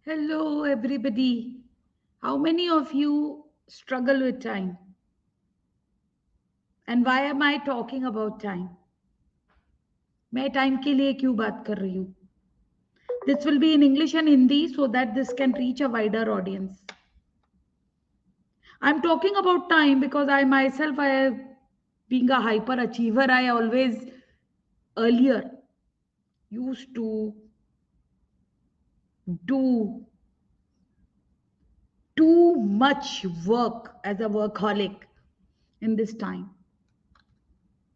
Hello, everybody. How many of you struggle with time? And why am I talking about time? मैं time के लिए क्यों बात कर रही हूँ? This will be in English and Hindi so that this can reach a wider audience. I'm talking about time because I myself, being a hyperachiever, I always earlier used to do too much work as a workaholic in this time.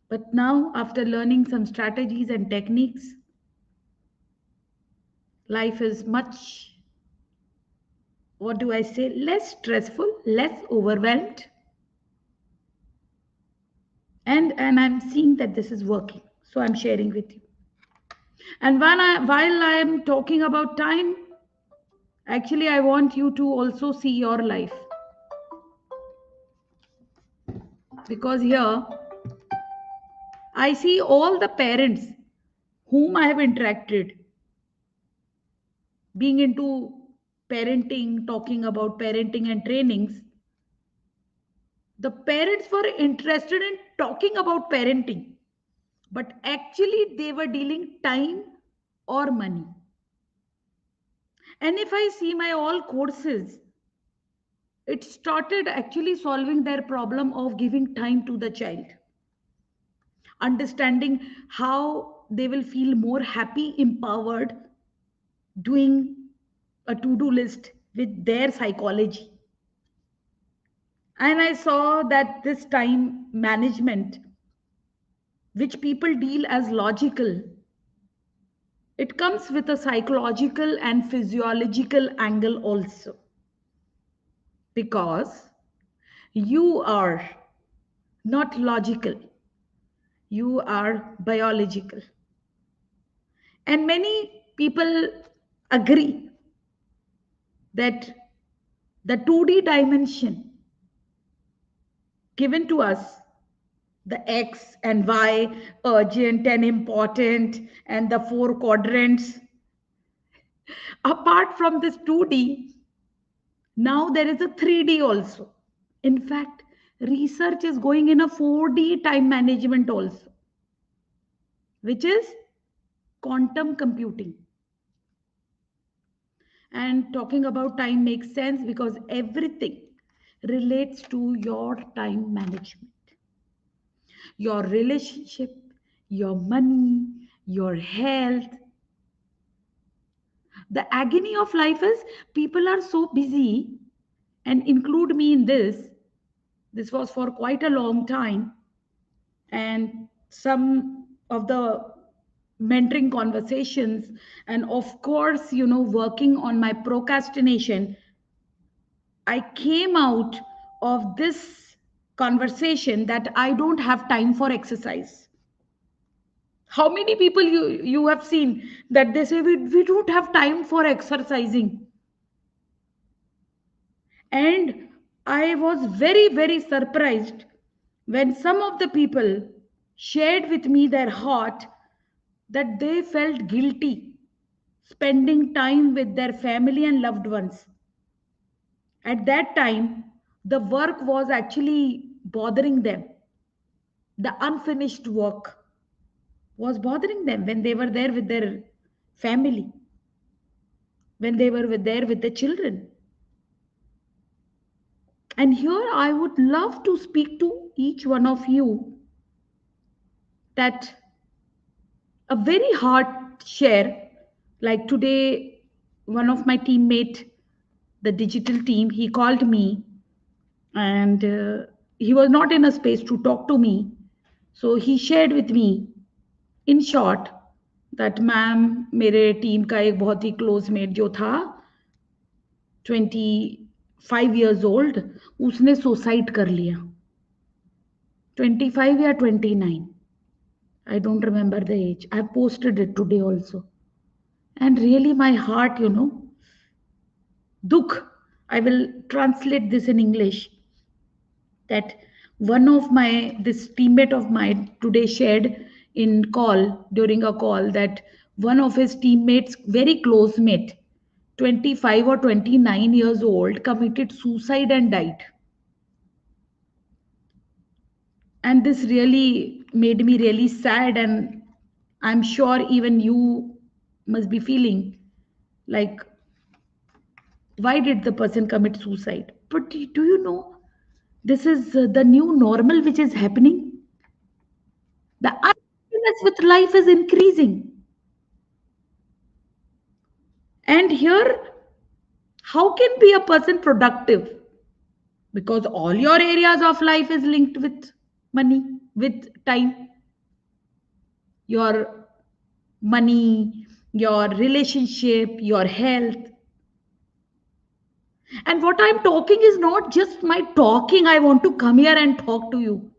But now, after learning some strategies and techniques, life is much, what do I say, less stressful, less overwhelmed. And I'm seeing that this is working. So I'm sharing with you. And while I am talking about time, actually, I want you to also see your life. Because here, I see all the parents whom I have interacted, being into parenting, talking about parenting and trainings. The parents were interested in talking about parenting, but actually they were dealing time or money. And if I see my all courses, it started actually solving their problem of giving time to the child, understanding how they will feel more happy, empowered, doing a to-do list with their psychology. And I saw that this time management, which people deal as logical, it comes with a psychological and physiological angle also, because you are not logical, you are biological. And many people agree that the 2D dimension given to us, the X and Y, urgent and important, and the four quadrants, apart from this 2D, now there is a 3D also. In fact, research is going in a 4D time management also, which is quantum computing. And talking about time makes sense because everything relates to your time management, your relationship, your money, your health. The agony of life is people are so busy, and include me in this. This was for quite a long time. And some of the mentoring conversations, and of course, working on my procrastination, I came out of this conversation that I don't have time for exercise. How many people you have seen that they say we don't have time for exercising? And I was very, very surprised when some of the people shared with me their heart that they felt guilty spending time with their family and loved ones. At that time, the work was actually bothering them. The unfinished work was bothering them when they were there with their family, when they were there with the children. And here I would love to speak to each one of you that a very hard share, like today, one of my teammate, the digital team, he called me, and he was not in a space to talk to me. So he shared with me in short that ma'am मेरे team का एक बहुत ही close met जो था 25 years old, उसने suicide कर लिया. 25 या 29, I don't remember the age. I posted it today also. And really my heart, dukh, I will translate this in English, that one of my this teammate of mine today shared in call during a call that one of his teammates, very close mate, 25 or 29 years old, committed suicide and died. And this really made me really sad. And I'm sure even you must be feeling like, why did the person commit suicide? But do you know, this is the new normal which is happening. The unhappiness with life is increasing. And here, how can be a person productive? Because all your areas of life is linked with money, with time. Your money, your relationship, your health. And what I'm talking is not just my talking. I want to come here and talk to you.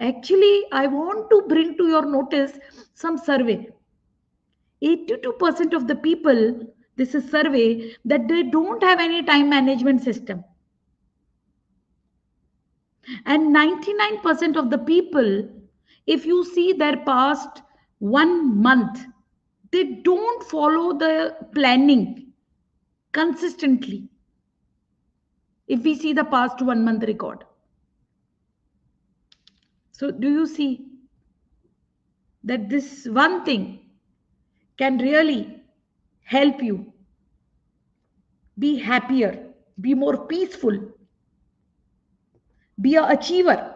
Actually, I want to bring to your notice some survey. 82% of the people, this is survey, that they don't have any time management system. And 99% of the people, if you see their past 1 month, they don't follow the planning consistently. If we see the past 1 month record. So do you see that this one thing can really help you be happier, be more peaceful, be a achiever?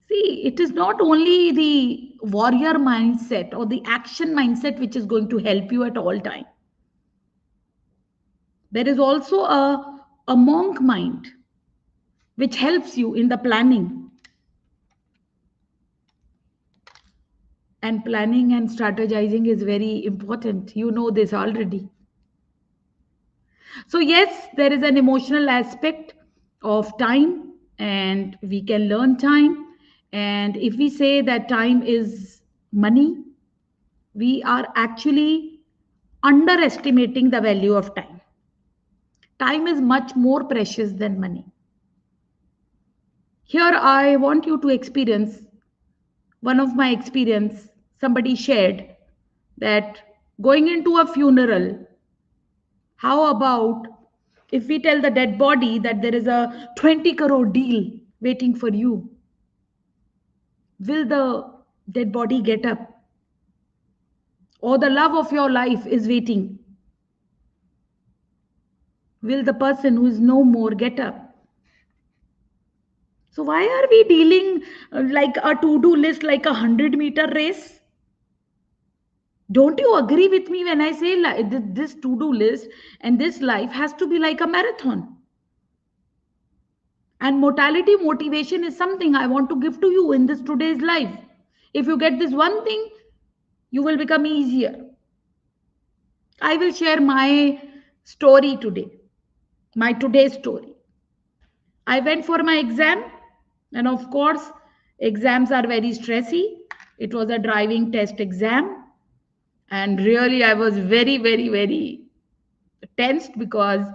See, it is not only the warrior mindset or the action mindset which is going to help you at all time. There is also a monk mind which helps you in the planning. And planning and strategizing is very important. You know this already. So, yes, there is an emotional aspect of time, and we can learn time. And if we say that time is money, we are actually underestimating the value of time. Time is much more precious than money. Here, I want you to experience one of my experience. Somebody shared that going into a funeral, how about if we tell the dead body that there is a 20 crore deal waiting for you? Will the dead body get up? Or the love of your life is waiting? Will the person who is no more get up? So, why are we dealing like a to do list, like a 100-meter race? Don't you agree with me when I say this to do list and this life has to be like a marathon? And mortality motivation is something I want to give to you in this today's life. If you get this one thing, you will become easier. I will share my story today, my today's story. I went for my exam, and of course, exams are very stressy. It was a driving test exam, and really, I was very, very, very tensed because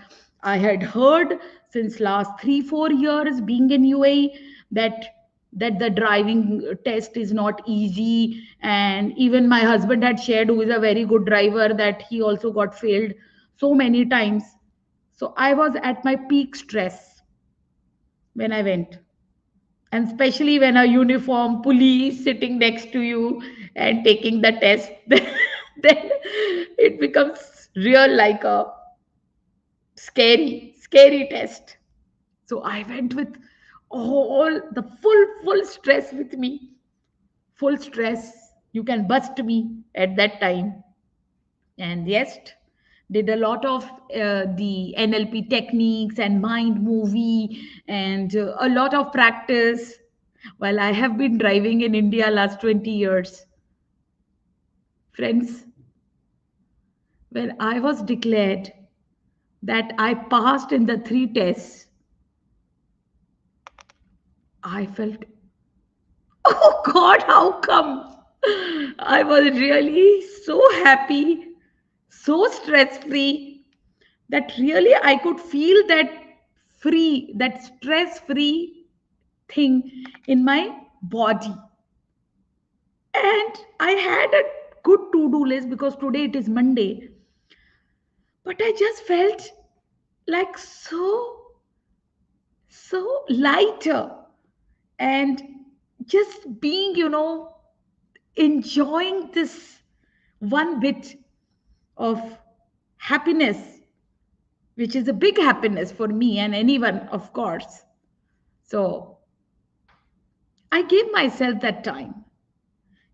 I had heard since last 3 4 years being in UAE that the driving test is not easy. And even my husband had shared, who is a very good driver, that he also got failed so many times. So I was at my peak stress when I went, and especially when a uniform police sitting next to you and taking the test, then it becomes real like a scary test. So I went with all the full stress with me, full stress. You can bust me at that time. And yes, did a lot of the NLP techniques and mind movie, and a lot of practice. While I have been driving in India last 20 years, friends, when I was declared that I passed in the three tests, I felt, oh God, how come? I was really so happy, so stress free, that really I could feel that free, that stress free thing in my body. And I had a good to-do list because today it is Monday. But I just felt like so lighter, and just being, enjoying this one bit of happiness, which is a big happiness for me and anyone, of course. So I gave myself that time.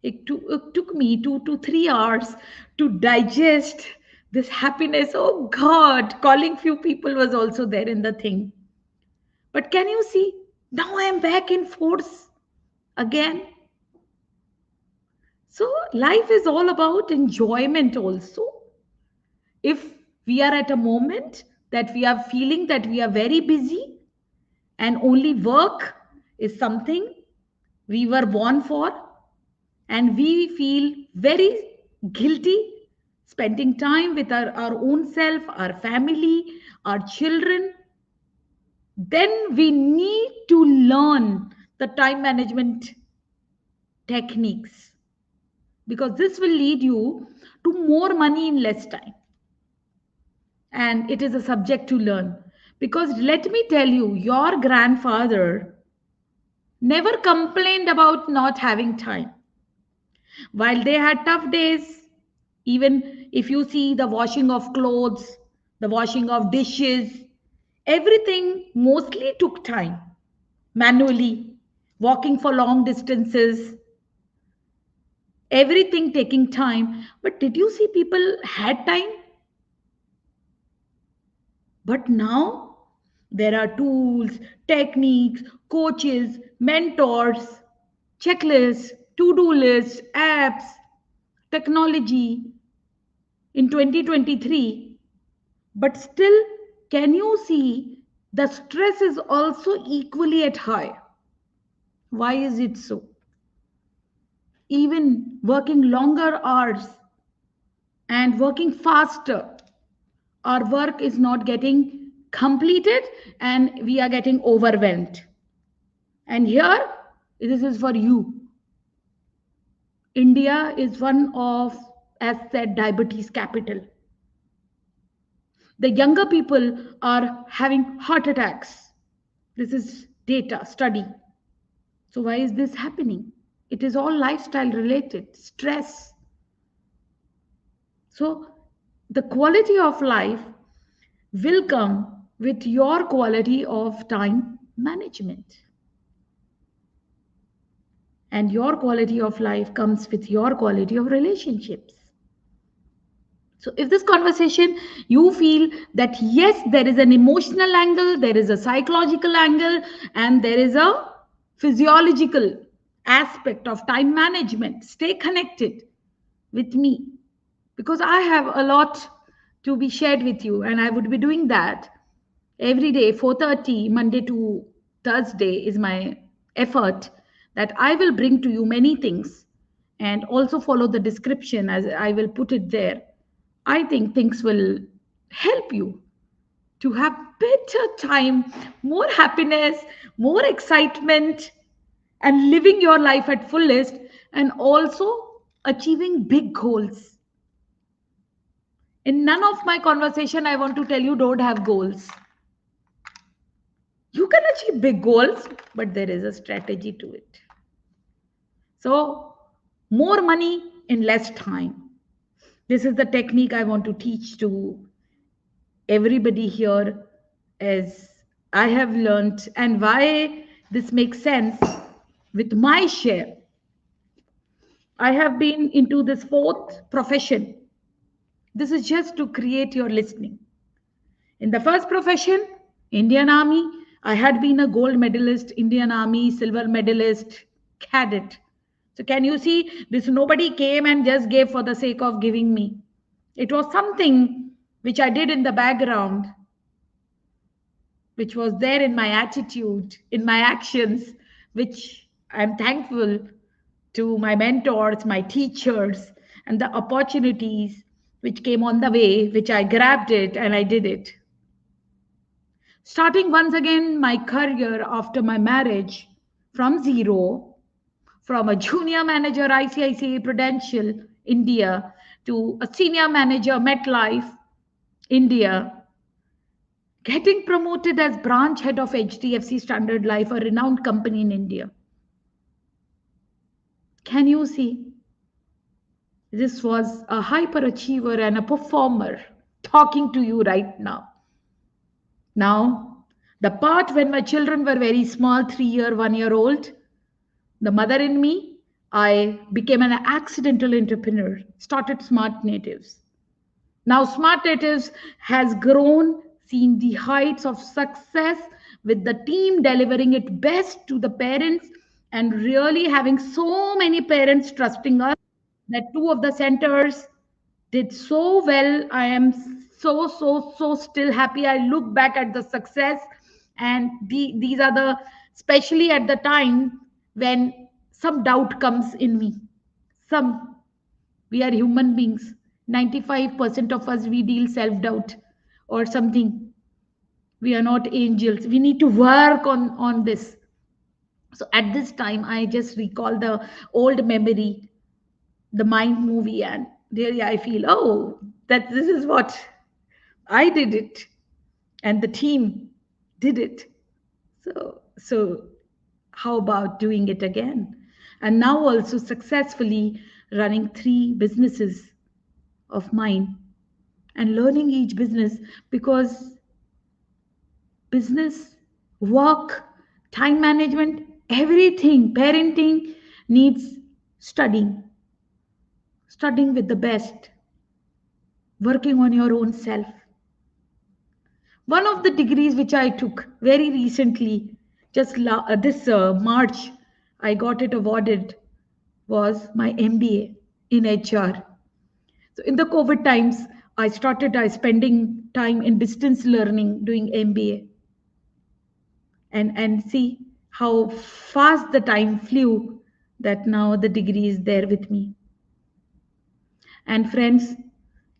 It took me 2 to 3 hours to digest this happiness. Oh God, calling few people was also there in the thing. But can you see? Now I am back in force again. So life is all about enjoyment also. If we are at a moment that we are feeling that we are very busy and only work is something we were born for, and we feel very guilty spending time with our own self, our family, our children, then we need to learn the time management techniques, because this will lead you to more money in less time. And it is a subject to learn, because let me tell you, your grandfather never complained about not having time. While they had tough days, even if you see the washing of clothes, the washing of dishes, everything mostly took time manually, walking for long distances, everything taking time. But did you see people had time? But now there are tools, techniques, coaches, mentors, checklists, to do lists, apps, technology in 2023. But still, can you see the stress is also equally at high? Why is it so? Even working longer hours and working faster, our work is not getting completed and we are getting overwhelmed. And here, this is for you. India is one of, as said, diabetes capital. The younger people are having heart attacks. This is data, study. So why is this happening? It is all lifestyle related, stress. So the quality of life will come with your quality of time management. And your quality of life comes with your quality of relationships. So if this conversation, you feel that yes, there is an emotional angle, there is a psychological angle, and there is a physiological aspect of time management, stay connected with me, because I have a lot to be shared with you, and I would be doing that every day. 4:30 Monday to Thursday is my effort, that I will bring to you many things, and also follow the description as I will put it there. I think things will help you to have better time, more happiness, more excitement, and living your life at fullest, and also achieving big goals. In none of my conversation, I want to tell you don't have goals. You can achieve big goals, but there is a strategy to it. So, more money in less time. This is the technique I want to teach to everybody here, as I have learned, and why this makes sense with my share. I have been into this fourth profession. This is just to create your listening. In the first profession, Indian Army, I had been a gold medalist, Indian Army, silver medalist, cadet. So can you see this? Nobody came and just gave for the sake of giving me. It was something which I did in the background, which was there in my attitude, in my actions, which I'm thankful to my mentors, my teachers, and the opportunities which came on the way, which I grabbed it and I did it. Starting once again my career after my marriage from zero, from a junior manager, ICICI Prudential, India, to a senior manager, MetLife, India, getting promoted as branch head of HDFC Standard Life, a renowned company in India. Can you see? This was a hyperachiever and a performer talking to you right now. Now, the part when my children were very small, 3 year, 1 year old, the mother in me, I became an accidental entrepreneur, started Smart Natives. Now, Smart Natives has grown, seen the heights of success with the team delivering it best to the parents and really having so many parents trusting us that two of the centers did so well. I am so still happy. I look back at the success, and these are the, especially at the time when some doubt comes in me. Some, we are human beings. 95% of us, we deal self doubt or something. We are not angels. We need to work on this. So at this time, I just recall the old memory, the Mind movie, and really I feel, oh, that this is what I did it, and the team did it. So how about doing it again? And now also successfully running 3 businesses of mine and learning each business, because business, work, time management, everything, parenting needs studying, studying with the best, working on your own self. One of the degrees which I took very recently, just this March, I got it awarded, was my MBA in HR. So in the COVID times, I started spending time in distance learning, doing MBA, and see how fast the time flew. That now the degree is there with me. And friends,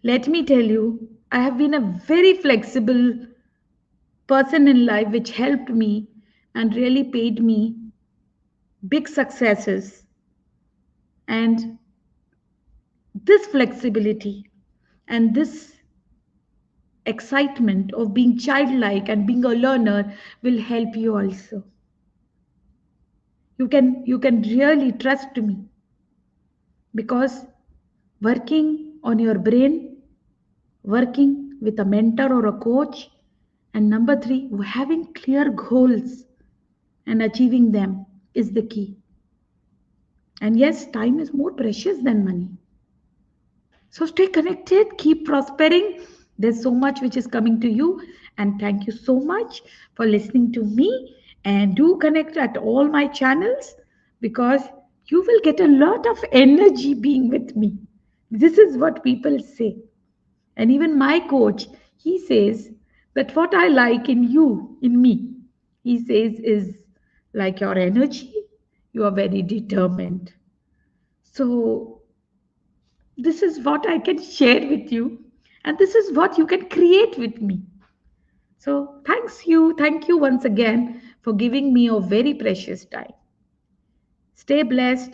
let me tell you, I have been a very flexible person in life, which helped me and really paid me big successes. And this flexibility and this excitement of being childlike and being a learner will help you also. You can really trust me, because working on your brain, working with a mentor or a coach, and number 3, having clear goals and achieving them is the key. And yes, time is more precious than money. So stay connected, keep prospering. There's so much which is coming to you. And thank you so much for listening to me. And do connect at all my channels, because you will get a lot of energy being with me. This is what people say. And even my coach, he says that what I like in you, in me, he says is like your energy. You are very determined. So this is what I can share with you, and this is what you can create with me. So thank you once again for giving me a very precious time. Stay blessed.